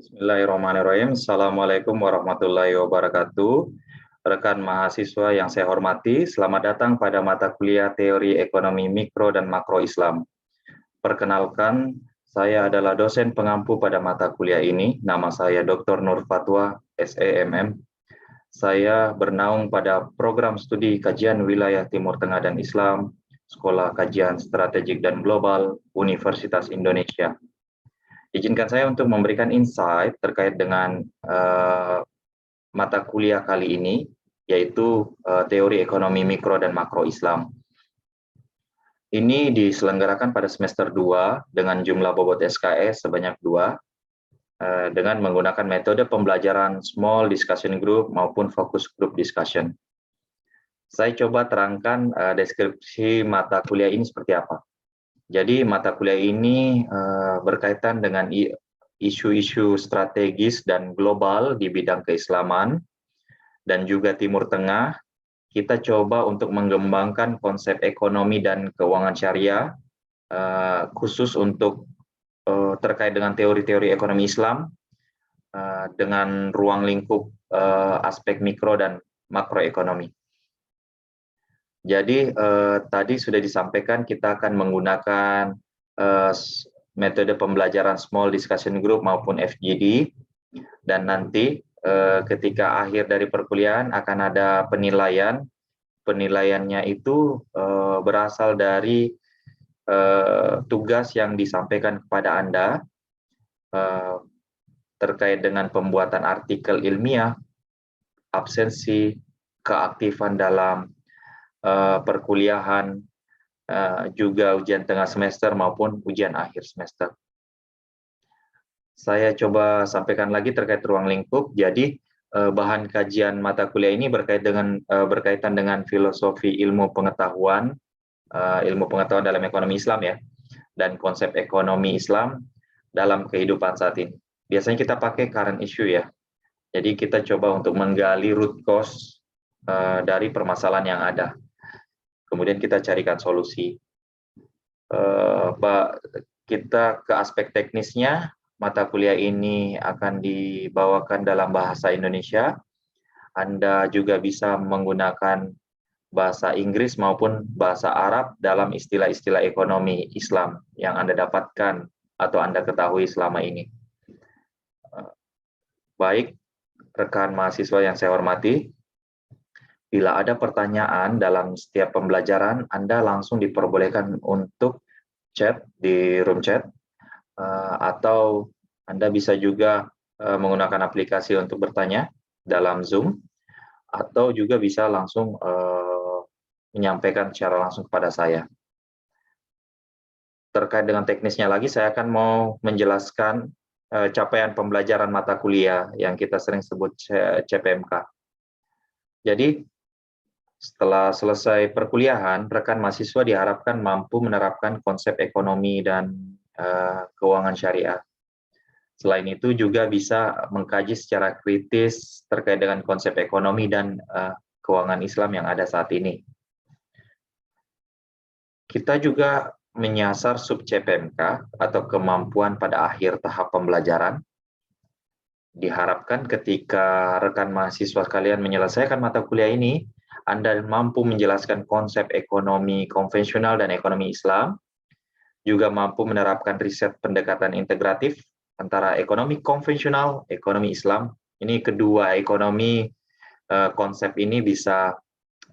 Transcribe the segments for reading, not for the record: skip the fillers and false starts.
Bismillahirrahmanirrahim. Assalamualaikum warahmatullahi wabarakatuh. Rekan mahasiswa yang saya hormati, selamat datang pada mata kuliah Teori Ekonomi Mikro dan Makro Islam. Perkenalkan, saya adalah dosen pengampu pada mata kuliah ini. Nama saya Dr. Nur Fatwa, SEMM. Saya bernaung pada program studi kajian wilayah Timur Tengah dan Islam, Sekolah Kajian Strategik dan Global, Universitas Indonesia. Izinkan saya untuk memberikan insight terkait dengan mata kuliah kali ini, yaitu teori ekonomi mikro dan makro Islam. Ini diselenggarakan pada semester 2 dengan jumlah bobot SKS sebanyak 2, dengan menggunakan metode pembelajaran small discussion group maupun focus group discussion. Saya coba terangkan deskripsi mata kuliah ini seperti apa. Jadi mata kuliah ini berkaitan dengan isu-isu strategis dan global di bidang keislaman dan juga Timur Tengah. Kita coba untuk mengembangkan konsep ekonomi dan keuangan syariah, khusus untuk terkait dengan teori-teori ekonomi Islam, dengan ruang lingkup aspek mikro dan makroekonomi. Jadi tadi sudah disampaikan kita akan menggunakan metode pembelajaran small discussion group maupun FGD, dan nanti ketika akhir dari perkuliahan akan ada penilaian. Penilaiannya itu berasal dari tugas yang disampaikan kepada Anda terkait dengan pembuatan artikel ilmiah, absensi, keaktifan dalam perkuliahan, juga ujian tengah semester maupun ujian akhir semester. Saya coba sampaikan lagi terkait ruang lingkup. Jadi bahan kajian mata kuliah ini berkaitan dengan filosofi ilmu pengetahuan dalam ekonomi Islam ya, dan konsep ekonomi Islam dalam kehidupan saat ini. Biasanya kita pakai current issue ya. Jadi kita coba untuk menggali root cause dari permasalahan yang ada. Kemudian kita carikan solusi. Kita ke aspek teknisnya, mata kuliah ini akan dibawakan dalam bahasa Indonesia. Anda juga bisa menggunakan bahasa Inggris maupun bahasa Arab dalam istilah-istilah ekonomi Islam yang Anda dapatkan atau Anda ketahui selama ini. Baik, rekan mahasiswa yang saya hormati, bila ada pertanyaan dalam setiap pembelajaran, Anda langsung diperbolehkan untuk chat di room chat, atau Anda bisa juga menggunakan aplikasi untuk bertanya dalam Zoom, atau juga bisa langsung menyampaikan secara langsung kepada saya. Terkait dengan teknisnya lagi, saya akan mau menjelaskan capaian pembelajaran mata kuliah yang kita sering sebut CPMK. Jadi, setelah selesai perkuliahan, rekan mahasiswa diharapkan mampu menerapkan konsep ekonomi dan keuangan syariah. Selain itu juga bisa mengkaji secara kritis terkait dengan konsep ekonomi dan keuangan Islam yang ada saat ini. Kita juga menyasar sub CPMK atau kemampuan pada akhir tahap pembelajaran. Diharapkan ketika rekan mahasiswa kalian menyelesaikan mata kuliah ini, Anda mampu menjelaskan konsep ekonomi konvensional dan ekonomi Islam, juga mampu menerapkan riset pendekatan integratif antara ekonomi konvensional, ekonomi Islam. Ini kedua ekonomi, konsep ini bisa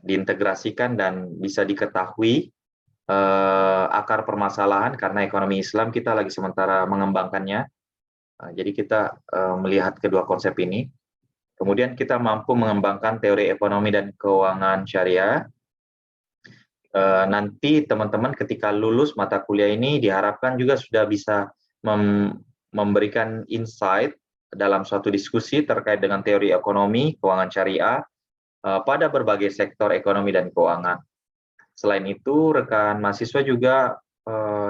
diintegrasikan dan bisa diketahui akar permasalahan, karena ekonomi Islam kita lagi sementara mengembangkannya. Jadi kita melihat kedua konsep ini. Kemudian kita mampu mengembangkan teori ekonomi dan keuangan syariah. Nanti teman-teman ketika lulus mata kuliah ini diharapkan juga sudah bisa memberikan insight dalam suatu diskusi terkait dengan teori ekonomi, keuangan syariah pada berbagai sektor ekonomi dan keuangan. Selain itu, rekan mahasiswa juga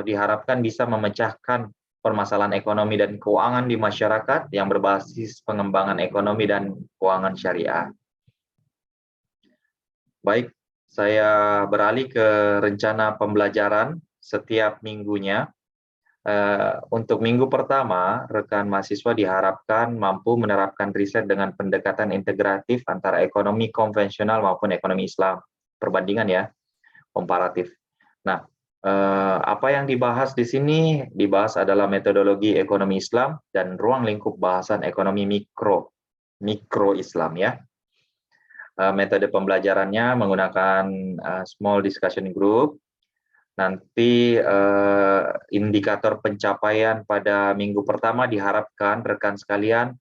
diharapkan bisa memecahkan permasalahan ekonomi dan keuangan di masyarakat yang berbasis pengembangan ekonomi dan keuangan syariah. Baik, saya beralih ke rencana pembelajaran setiap minggunya. Untuk minggu pertama, rekan mahasiswa diharapkan mampu menerapkan riset dengan pendekatan integratif antara ekonomi konvensional maupun ekonomi Islam. Perbandingan ya, komparatif. Nah, apa yang dibahas di sini? Dibahas adalah metodologi ekonomi Islam dan ruang lingkup bahasan ekonomi mikro Islam ya. Metode pembelajarannya menggunakan small discussion group. Nanti indikator pencapaian pada minggu pertama diharapkan rekan sekalian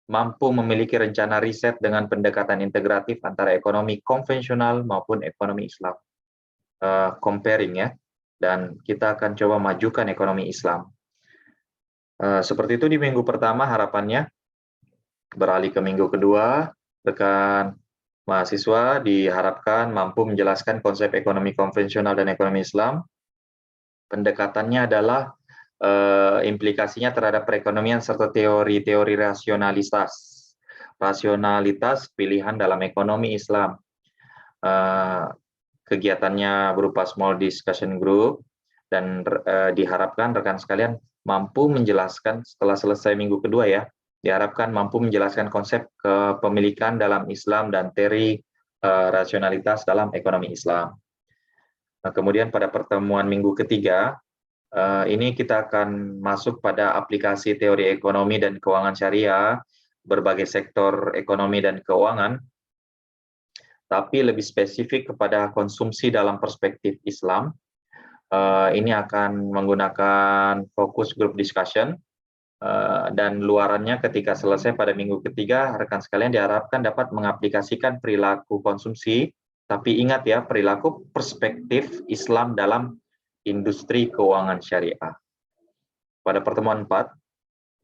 mampu memiliki rencana riset dengan pendekatan integratif antara ekonomi konvensional maupun ekonomi Islam. Comparing ya, dan kita akan coba majukan ekonomi Islam. Seperti itu di minggu pertama harapannya. Beralih ke minggu kedua, rekan mahasiswa diharapkan mampu menjelaskan konsep ekonomi konvensional dan ekonomi Islam. Pendekatannya adalah implikasinya terhadap perekonomian serta teori-teori rasionalitas pilihan dalam ekonomi Islam. Kegiatannya berupa small discussion group dan diharapkan rekan sekalian mampu menjelaskan setelah selesai minggu kedua ya, diharapkan mampu menjelaskan konsep kepemilikan dalam Islam dan teori rasionalitas dalam ekonomi Islam. Nah, kemudian pada pertemuan minggu ketiga, ini kita akan masuk pada aplikasi teori ekonomi dan keuangan syariah, berbagai sektor ekonomi dan keuangan, tapi lebih spesifik kepada konsumsi dalam perspektif Islam. Ini akan menggunakan fokus group discussion, dan luarannya ketika selesai pada minggu ketiga, rekan sekalian diharapkan dapat mengaplikasikan perilaku konsumsi, tapi ingat ya, perilaku perspektif Islam dalam industri keuangan syariah. Pada pertemuan 4,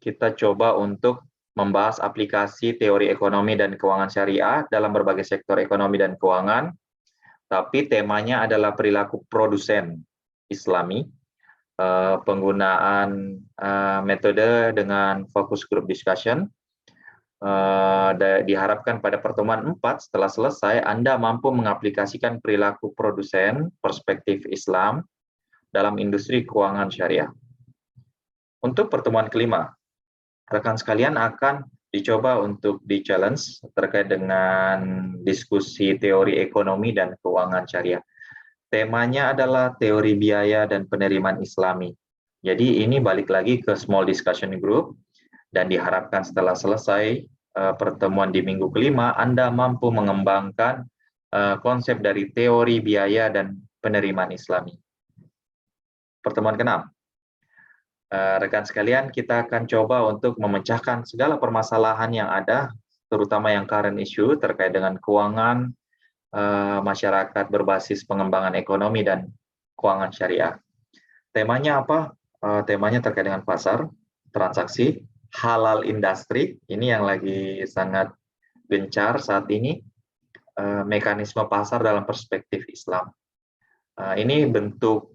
kita coba untuk membahas aplikasi teori ekonomi dan keuangan syariah dalam berbagai sektor ekonomi dan keuangan, tapi temanya adalah perilaku produsen Islami, penggunaan metode dengan fokus group discussion. Diharapkan pada pertemuan 4 setelah selesai Anda mampu mengaplikasikan perilaku produsen perspektif Islam dalam industri keuangan syariah. Untuk pertemuan kelima, rekan sekalian akan dicoba untuk di-challenge terkait dengan diskusi teori ekonomi dan keuangan syariah. Temanya adalah teori biaya dan penerimaan Islami. Jadi ini balik lagi ke small discussion group, dan diharapkan setelah selesai pertemuan di minggu kelima, Anda mampu mengembangkan konsep dari teori biaya dan penerimaan Islami. Pertemuan ke-6. Rekan sekalian, kita akan coba untuk memecahkan segala permasalahan yang ada, terutama yang current issue terkait dengan keuangan masyarakat berbasis pengembangan ekonomi dan keuangan syariah. Temanya apa? Temanya terkait dengan pasar, transaksi, halal industri, ini yang lagi sangat gencar saat ini, mekanisme pasar dalam perspektif Islam. Ini bentuk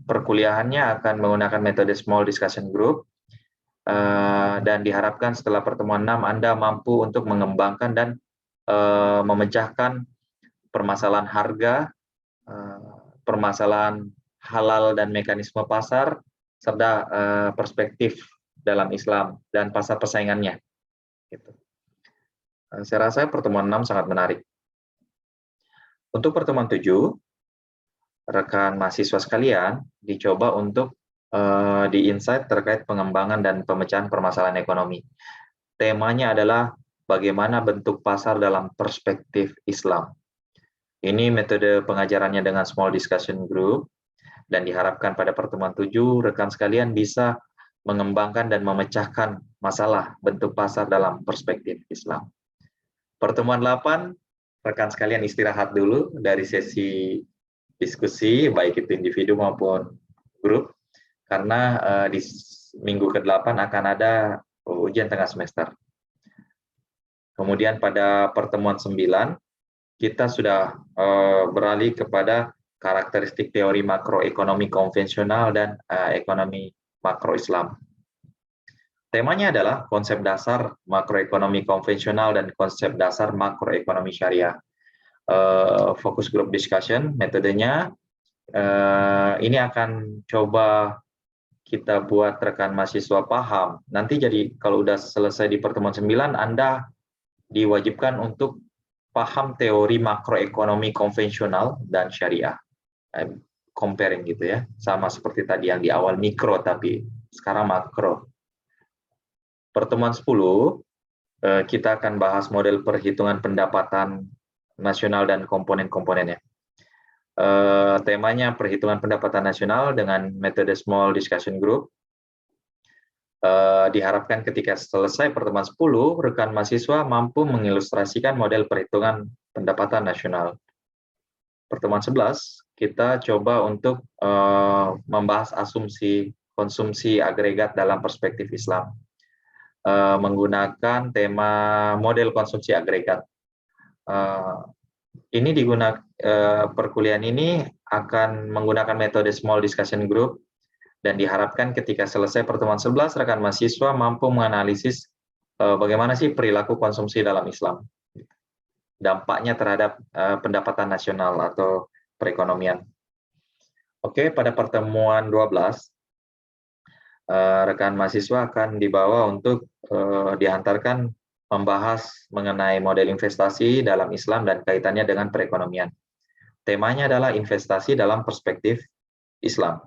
perkuliahannya akan menggunakan metode small discussion group, dan diharapkan setelah pertemuan 6 Anda mampu untuk mengembangkan dan memecahkan permasalahan harga, permasalahan halal dan mekanisme pasar, serta perspektif dalam Islam dan pasar persaingannya. Gitu. Saya rasa pertemuan 6 sangat menarik. Untuk pertemuan 7, rekan mahasiswa sekalian dicoba untuk di-insight terkait pengembangan dan pemecahan permasalahan ekonomi. Temanya adalah bagaimana bentuk pasar dalam perspektif Islam. Ini metode pengajarannya dengan small discussion group, dan diharapkan pada pertemuan 7 rekan sekalian bisa mengembangkan dan memecahkan masalah bentuk pasar dalam perspektif Islam. Pertemuan 8, rekan sekalian istirahat dulu dari sesi diskusi, baik itu individu maupun grup, karena di minggu ke-8 akan ada ujian tengah semester. Kemudian pada pertemuan 9, kita sudah beralih kepada karakteristik teori makroekonomi konvensional dan ekonomi makro Islam. Temanya adalah konsep dasar makroekonomi konvensional dan konsep dasar makroekonomi syariah. Fokus group discussion, metodenya Ini akan coba kita buat rekan mahasiswa paham. Nanti jadi kalau udah selesai di pertemuan 9, Anda diwajibkan untuk paham teori makroekonomi konvensional dan syariah. Comparing gitu ya, sama seperti tadi yang di awal mikro, tapi sekarang makro. Pertemuan 10, kita akan bahas model perhitungan pendapatan nasional dan komponen-komponennya. Temanya perhitungan pendapatan nasional dengan metode small discussion group. Diharapkan ketika selesai pertemuan 10, rekan mahasiswa mampu mengilustrasikan model perhitungan pendapatan nasional. Pertemuan 11, kita coba untuk membahas asumsi konsumsi agregat dalam perspektif Islam, menggunakan tema model konsumsi agregat. Ini digunakan perkuliahan ini akan menggunakan metode small discussion group, dan diharapkan ketika selesai pertemuan 11, rekan mahasiswa mampu menganalisis bagaimana sih perilaku konsumsi dalam Islam, dampaknya terhadap pendapatan nasional atau perekonomian. Oke, pada pertemuan 12, rekan mahasiswa akan dibawa untuk dihantarkan membahas mengenai model investasi dalam Islam dan kaitannya dengan perekonomian. Temanya adalah investasi dalam perspektif Islam.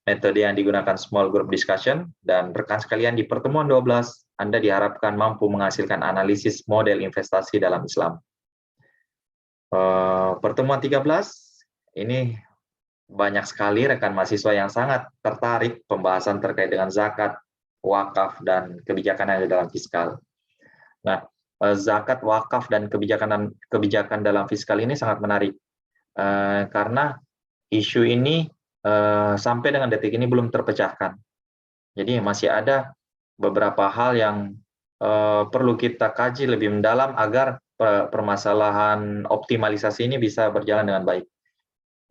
Metode yang digunakan small group discussion, dan rekan sekalian di pertemuan 12, Anda diharapkan mampu menghasilkan analisis model investasi dalam Islam. Pertemuan 13, ini banyak sekali rekan mahasiswa yang sangat tertarik pembahasan terkait dengan zakat, wakaf, dan kebijakan yang ada dalam fiskal. Nah, zakat, wakaf, dan kebijakan dalam fiskal ini sangat menarik, karena isu ini sampai dengan detik ini belum terpecahkan. Jadi masih ada beberapa hal yang perlu kita kaji lebih mendalam agar permasalahan optimalisasi ini bisa berjalan dengan baik.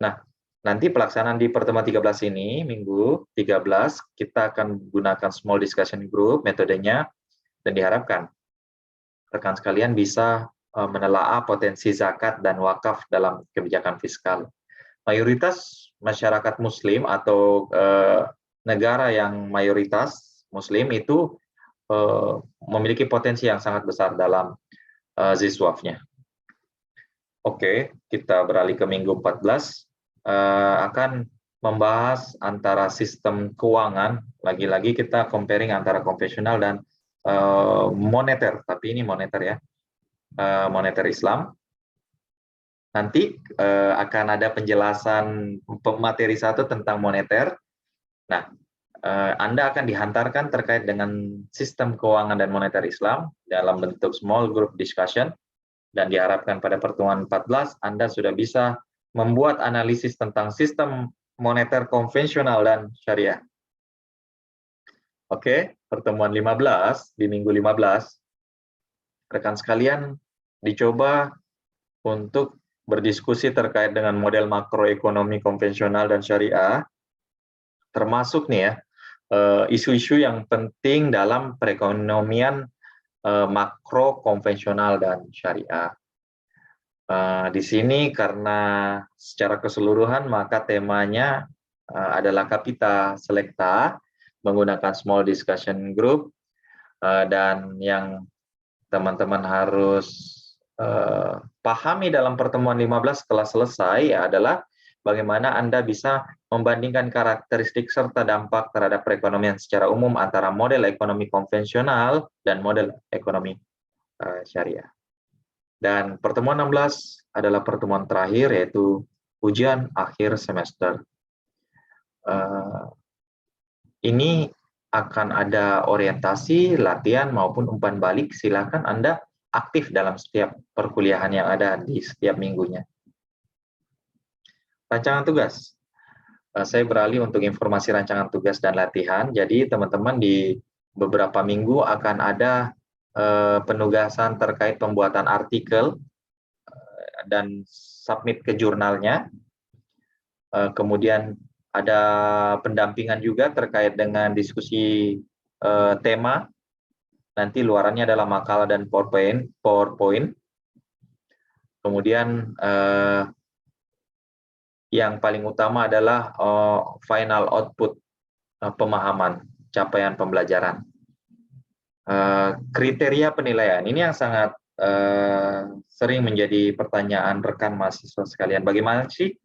Nah, nanti pelaksanaan di pertemuan 13 ini, minggu 13, kita akan gunakan small discussion group metodenya, dan diharapkan rekan sekalian bisa menelaah potensi zakat dan wakaf dalam kebijakan fiskal. Mayoritas masyarakat Muslim atau negara yang mayoritas Muslim itu memiliki potensi yang sangat besar dalam ZISWAF-nya. Oke, kita beralih ke minggu 14, akan membahas antara sistem keuangan, lagi-lagi kita comparing antara konvensional dan moneter, tapi ini moneter ya, moneter Islam. Nanti akan ada penjelasan pemateri 1 tentang moneter. Nah, Anda akan dihantarkan terkait dengan sistem keuangan dan moneter Islam dalam bentuk small group discussion, dan diharapkan pada pertemuan 14 Anda sudah bisa membuat analisis tentang sistem moneter konvensional dan syariah. Oke, pertemuan 15, di minggu 15, rekan sekalian dicoba untuk berdiskusi terkait dengan model makroekonomi konvensional dan syariah, termasuk nih ya, isu-isu yang penting dalam perekonomian makro konvensional dan syariah. Di sini karena secara keseluruhan maka temanya adalah Capita Selecta, menggunakan small discussion group, dan yang teman-teman harus pahami dalam pertemuan 15 setelah selesai adalah bagaimana Anda bisa membandingkan karakteristik serta dampak terhadap perekonomian secara umum antara model ekonomi konvensional dan model ekonomi syariah. Dan pertemuan 16 adalah pertemuan terakhir, yaitu ujian akhir semester. Ini akan ada orientasi, latihan, maupun umpan balik. Silakan Anda aktif dalam setiap perkuliahan yang ada di setiap minggunya. Rancangan tugas. Saya beralih untuk informasi rancangan tugas dan latihan. Jadi teman-teman di beberapa minggu akan ada penugasan terkait pembuatan artikel dan submit ke jurnalnya. Kemudian ada pendampingan juga terkait dengan diskusi tema. Nanti luarannya adalah makalah dan PowerPoint. Kemudian yang paling utama adalah final output pemahaman, capaian pembelajaran. Kriteria penilaian ini yang sangat sering menjadi pertanyaan rekan mahasiswa sekalian. Bagaimana sih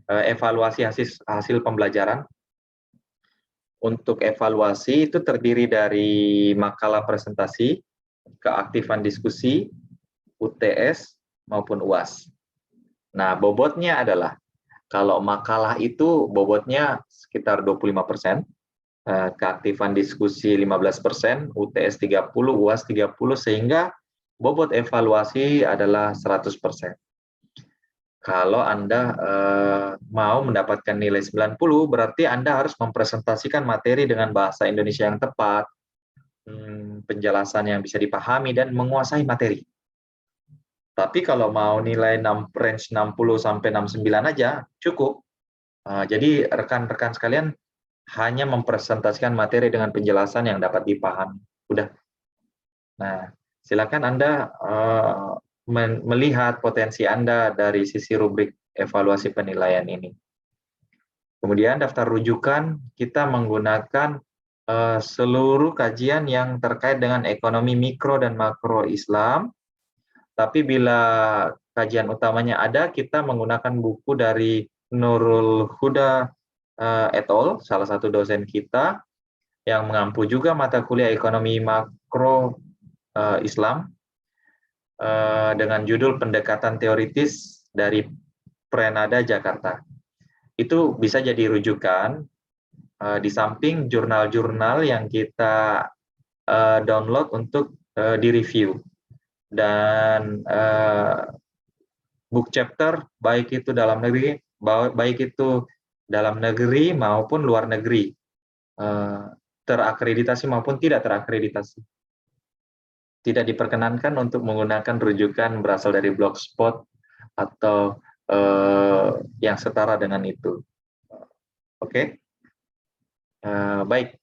evaluasi hasil pembelajaran? Untuk evaluasi itu terdiri dari makalah presentasi, keaktifan diskusi, UTS, maupun UAS. Nah, bobotnya adalah, kalau makalah itu bobotnya sekitar 25%, keaktifan diskusi 15%, UTS 30%, UAS 30%, sehingga bobot evaluasi adalah 100%. Kalau Anda mau mendapatkan nilai 90, berarti Anda harus mempresentasikan materi dengan bahasa Indonesia yang tepat, penjelasan yang bisa dipahami, dan menguasai materi. Tapi kalau mau nilai range 60 sampai 69 aja cukup. Jadi rekan-rekan sekalian hanya mempresentasikan materi dengan penjelasan yang dapat dipahami. Udah. Nah, silakan Anda melihat potensi Anda dari sisi rubrik evaluasi penilaian ini. Kemudian daftar rujukan, kita menggunakan seluruh kajian yang terkait dengan ekonomi mikro dan makro Islam. Tapi bila kajian utamanya ada, kita menggunakan buku dari Nurul Huda et al., salah satu dosen kita, yang mengampu juga mata kuliah ekonomi makro Islam, dengan judul Pendekatan Teoritis dari Prenada Jakarta. Itu bisa jadi rujukan di samping jurnal-jurnal yang kita download untuk direview. Dan book chapter, baik itu dalam negeri maupun luar negeri, terakreditasi maupun tidak terakreditasi. Tidak diperkenankan untuk menggunakan rujukan berasal dari Blogspot atau yang setara dengan itu. Oke, baik.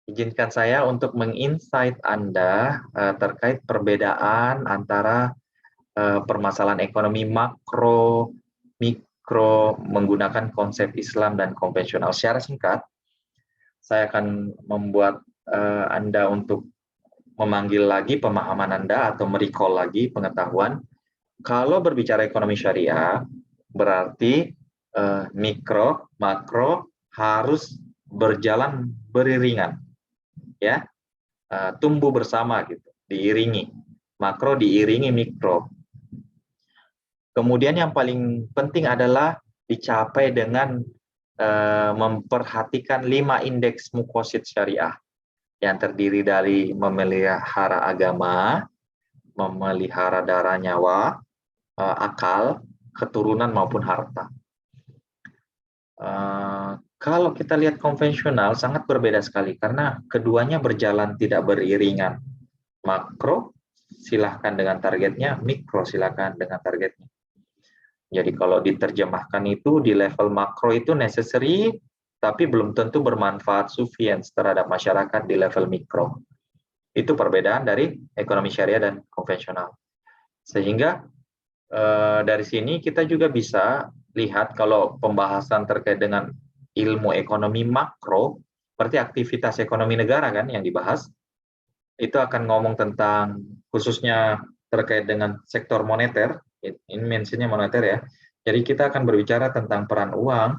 Izinkan saya untuk menginsight Anda terkait perbedaan antara permasalahan ekonomi makro, mikro, menggunakan konsep Islam dan konvensional. Secara singkat, saya akan membuat Anda untuk memanggil lagi pemahaman Anda atau merecall lagi pengetahuan. Kalau berbicara ekonomi syariah, berarti mikro, makro harus berjalan beriringan, ya, tumbuh bersama gitu, diiringi. Makro diiringi mikro. Kemudian yang paling penting adalah dicapai dengan memperhatikan 5 indeks mukosid syariah, yang terdiri dari memelihara agama, memelihara darah nyawa, akal, keturunan maupun harta. Kalau kita lihat konvensional sangat berbeda sekali karena keduanya berjalan tidak beriringan. Makro silahkan dengan targetnya, mikro silahkan dengan targetnya. Jadi kalau diterjemahkan itu di level makro itu necessary, tapi belum tentu bermanfaat sufficient terhadap masyarakat di level mikro. Itu perbedaan dari ekonomi syariah dan konvensional. Sehingga dari sini kita juga bisa lihat kalau pembahasan terkait dengan ilmu ekonomi makro, berarti aktivitas ekonomi negara kan yang dibahas, itu akan ngomong tentang khususnya terkait dengan sektor moneter, ini mentionnya moneter ya. Jadi kita akan berbicara tentang peran uang,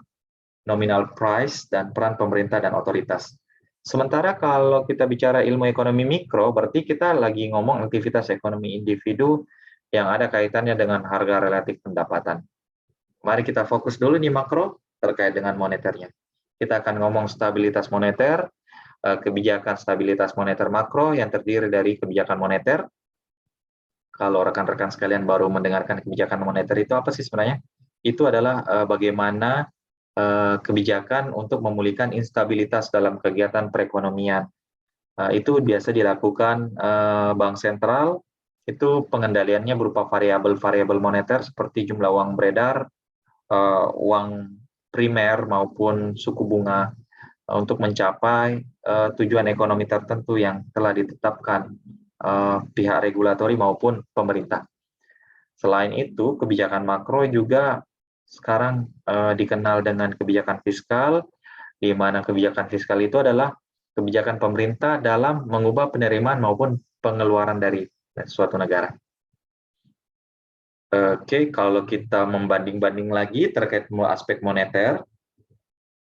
nominal price, dan peran pemerintah dan otoritas. Sementara kalau kita bicara ilmu ekonomi mikro, berarti kita lagi ngomong aktivitas ekonomi individu yang ada kaitannya dengan harga relatif pendapatan. Mari kita fokus dulu di makro terkait dengan moneternya. Kita akan ngomong stabilitas moneter, kebijakan stabilitas moneter makro yang terdiri dari kebijakan moneter. Kalau rekan-rekan sekalian baru mendengarkan kebijakan moneter itu apa sih sebenarnya? Itu adalah bagaimana kebijakan untuk memulihkan instabilitas dalam kegiatan perekonomian. Itu biasa dilakukan bank sentral, itu pengendaliannya berupa variabel-variabel moneter seperti jumlah uang beredar, uang primer maupun suku bunga untuk mencapai tujuan ekonomi tertentu yang telah ditetapkan pihak regulatori maupun pemerintah. Selain itu, kebijakan makro juga sekarang dikenal dengan kebijakan fiskal, di mana kebijakan fiskal itu adalah kebijakan pemerintah dalam mengubah penerimaan maupun pengeluaran dari suatu negara. Oke, kalau kita membanding-banding lagi terkait aspek moneter,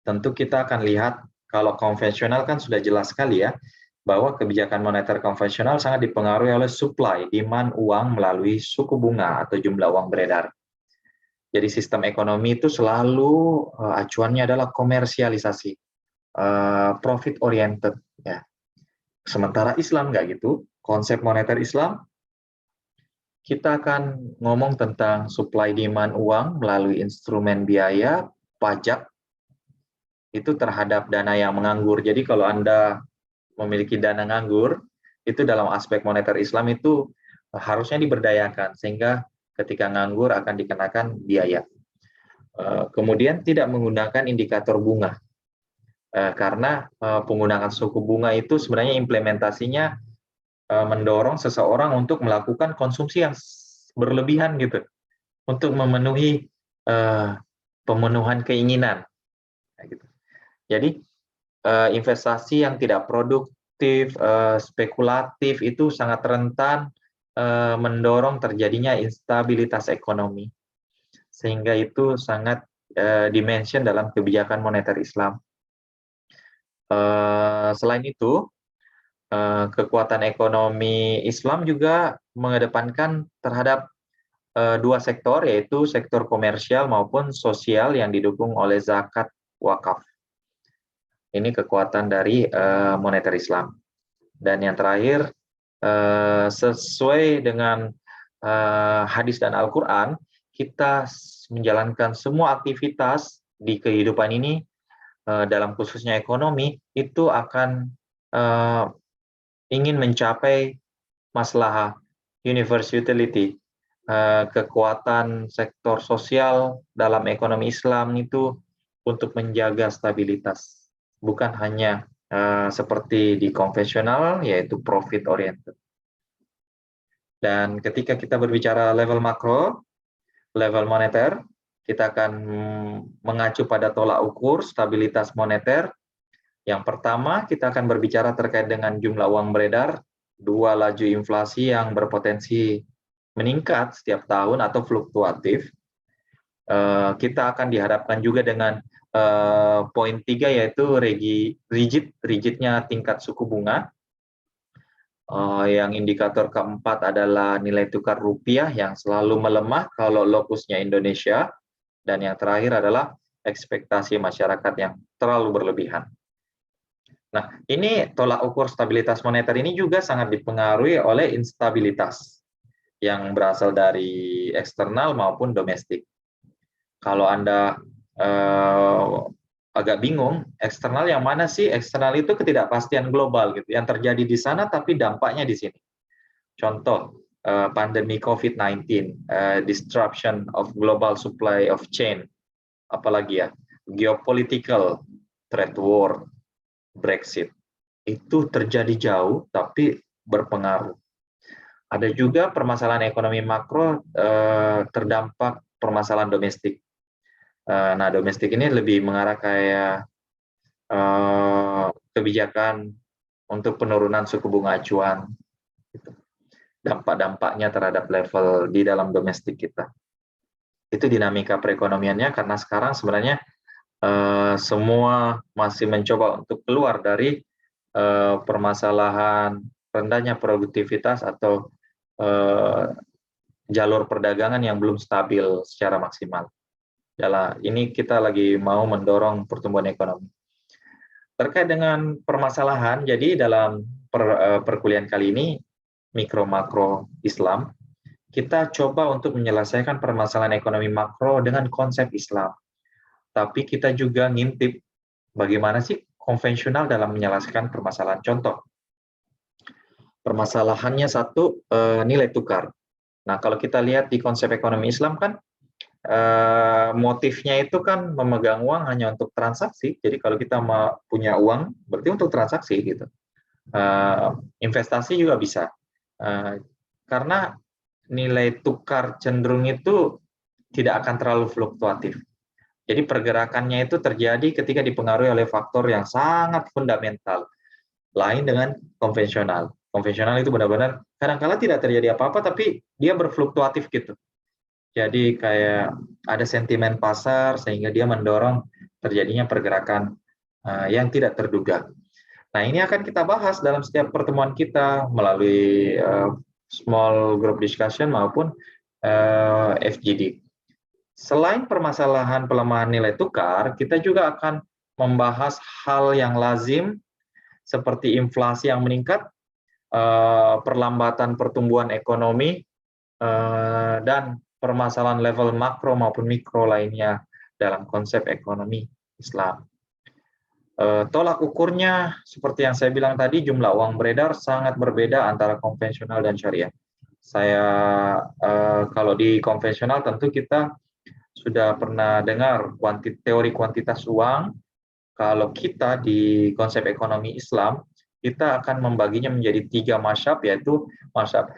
tentu kita akan lihat kalau konvensional kan sudah jelas sekali ya, bahwa kebijakan moneter konvensional sangat dipengaruhi oleh supply, demand uang melalui suku bunga atau jumlah uang beredar. Jadi sistem ekonomi itu selalu acuannya adalah komersialisasi, profit oriented ya. Sementara Islam nggak gitu, konsep moneter Islam kita akan ngomong tentang supply demand uang melalui instrumen biaya, pajak, itu terhadap dana yang menganggur. Jadi kalau Anda memiliki dana nganggur, itu dalam aspek moneter Islam itu harusnya diberdayakan, sehingga ketika nganggur akan dikenakan biaya. Kemudian tidak menggunakan indikator bunga, karena penggunaan suku bunga itu sebenarnya implementasinya mendorong seseorang untuk melakukan konsumsi yang berlebihan gitu, untuk memenuhi pemenuhan keinginan. Gitu. Jadi investasi yang tidak produktif, spekulatif itu sangat rentan mendorong terjadinya instabilitas ekonomi, sehingga itu sangat dimention dalam kebijakan moneter Islam. Selain itu, kekuatan ekonomi Islam juga mengedepankan terhadap dua sektor, yaitu sektor komersial maupun sosial yang didukung oleh zakat wakaf. Ini kekuatan dari moneter Islam. Dan yang terakhir, sesuai dengan hadis dan Al-Quran, kita menjalankan semua aktivitas di kehidupan ini, dalam khususnya ekonomi, itu akan ingin mencapai maslahah universal utility. Kekuatan sektor sosial dalam ekonomi Islam itu untuk menjaga stabilitas, bukan hanya seperti di konvensional, yaitu profit oriented. Dan ketika kita berbicara level makro, level moneter, kita akan mengacu pada tolak ukur stabilitas moneter. Yang pertama, kita akan berbicara terkait dengan jumlah uang beredar, dua laju inflasi yang berpotensi meningkat setiap tahun atau fluktuatif. Kita akan dihadapkan juga dengan poin 3, yaitu rigidnya tingkat suku bunga. Yang indikator keempat adalah nilai tukar rupiah yang selalu melemah kalau lokusnya Indonesia. Dan yang terakhir adalah ekspektasi masyarakat yang terlalu berlebihan. Nah, ini tolak ukur stabilitas moneter ini juga sangat dipengaruhi oleh instabilitas yang berasal dari eksternal maupun domestik. Kalau Anda agak bingung, eksternal yang mana sih? Eksternal itu ketidakpastian global gitu, yang terjadi di sana tapi dampaknya di sini. Contoh, pandemi COVID-19, disruption of global supply of chain, apalagi ya, geopolitical, trade war, Brexit. Itu terjadi jauh tapi berpengaruh. Ada juga permasalahan ekonomi makro terdampak permasalahan domestik. Nah, domestik ini lebih mengarah kayak kebijakan untuk penurunan suku bunga acuan. Dampak-dampaknya terhadap level di dalam domestik kita. Itu dinamika perekonomiannya, karena sekarang sebenarnya semua masih mencoba untuk keluar dari permasalahan rendahnya produktivitas atau jalur perdagangan yang belum stabil secara maksimal. Ini kita lagi mau mendorong pertumbuhan ekonomi. Terkait dengan permasalahan, jadi dalam perkuliahan kali ini, mikro makro Islam, kita coba untuk menyelesaikan permasalahan ekonomi makro dengan konsep Islam. Tapi kita juga ngintip bagaimana sih konvensional dalam menyelesaikan permasalahan. Contoh, permasalahannya satu, nilai tukar. Nah, kalau kita lihat di konsep ekonomi Islam kan, motifnya itu kan memegang uang hanya untuk transaksi. Jadi kalau kita punya uang, berarti untuk transaksi gitu. Investasi juga bisa. Karena nilai tukar cenderung itu tidak akan terlalu fluktuatif. Jadi pergerakannya itu terjadi ketika dipengaruhi oleh faktor yang sangat fundamental, lain dengan konvensional. Konvensional itu benar-benar kadang-kala tidak terjadi apa-apa, tapi dia berfluktuatif gitu. Jadi kayak ada sentimen pasar sehingga dia mendorong terjadinya pergerakan yang tidak terduga. Nah, ini akan kita bahas dalam setiap pertemuan kita melalui small group discussion maupun FGD. Selain permasalahan pelemahan nilai tukar, kita juga akan membahas hal yang lazim seperti inflasi yang meningkat, perlambatan pertumbuhan ekonomi, dan permasalahan level makro maupun mikro lainnya dalam konsep ekonomi Islam. Tolak ukurnya, seperti yang saya bilang tadi, jumlah uang beredar sangat berbeda antara konvensional dan syariah. Kalau di konvensional tentu kita sudah pernah dengar teori kuantitas uang. Kalau kita di konsep ekonomi Islam, kita akan membaginya menjadi 3 mazhab, yaitu mazhab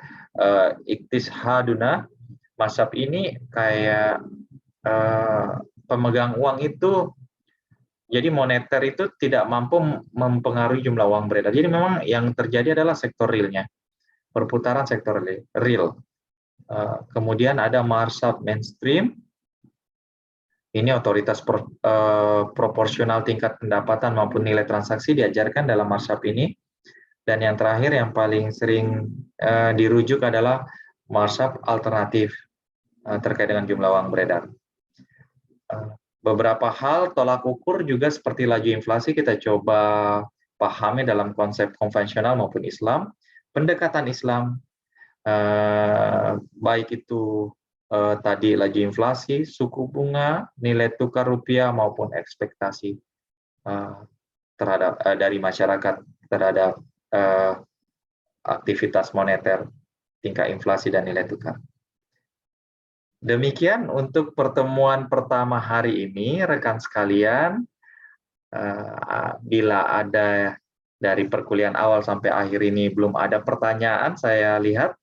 iktishaduna. Mazhab ini kayak pemegang uang itu, jadi moneter itu tidak mampu mempengaruhi jumlah uang beredar. Jadi memang yang terjadi adalah sektor realnya, perputaran sektor real. Kemudian ada mazhab mainstream. Ini otoritas proporsional tingkat pendapatan maupun nilai transaksi diajarkan dalam mazhab ini. Dan yang terakhir yang paling sering dirujuk adalah mazhab alternatif terkait dengan jumlah uang beredar. Beberapa hal tolak ukur juga seperti laju inflasi kita coba pahami dalam konsep konvensional maupun Islam. Pendekatan Islam, baik itu tadi laju inflasi, suku bunga, nilai tukar rupiah maupun ekspektasi terhadap dari masyarakat terhadap aktivitas moneter, tingkat inflasi dan nilai tukar. Demikian untuk pertemuan pertama hari ini, rekan sekalian. Bila ada dari perkuliahan awal sampai akhir ini belum ada pertanyaan, saya lihat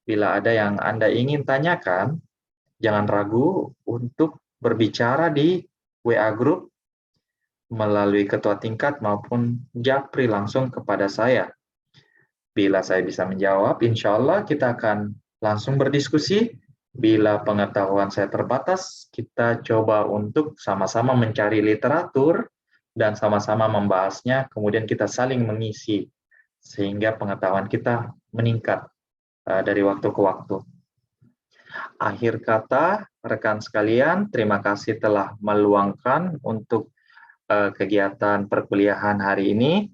bila ada yang Anda ingin tanyakan, jangan ragu untuk berbicara di WA Group melalui ketua tingkat maupun Japri langsung kepada saya. Bila saya bisa menjawab, insya Allah kita akan langsung berdiskusi. Bila pengetahuan saya terbatas, kita coba untuk sama-sama mencari literatur dan sama-sama membahasnya, kemudian kita saling mengisi sehingga pengetahuan kita meningkat dari waktu ke waktu. Akhir kata, rekan sekalian, terima kasih telah meluangkan untuk kegiatan perkuliahan hari ini.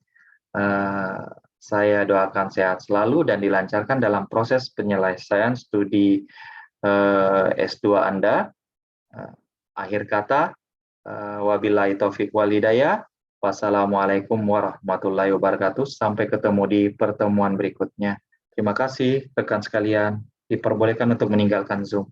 Saya doakan sehat selalu dan dilancarkan dalam proses penyelesaian studi S2 Anda. Akhir kata, wabillahi taufik wal hidayah. Wassalamualaikum warahmatullahi wabarakatuh. Sampai ketemu di pertemuan berikutnya. Terima kasih rekan sekalian. Diperbolehkan untuk meninggalkan Zoom.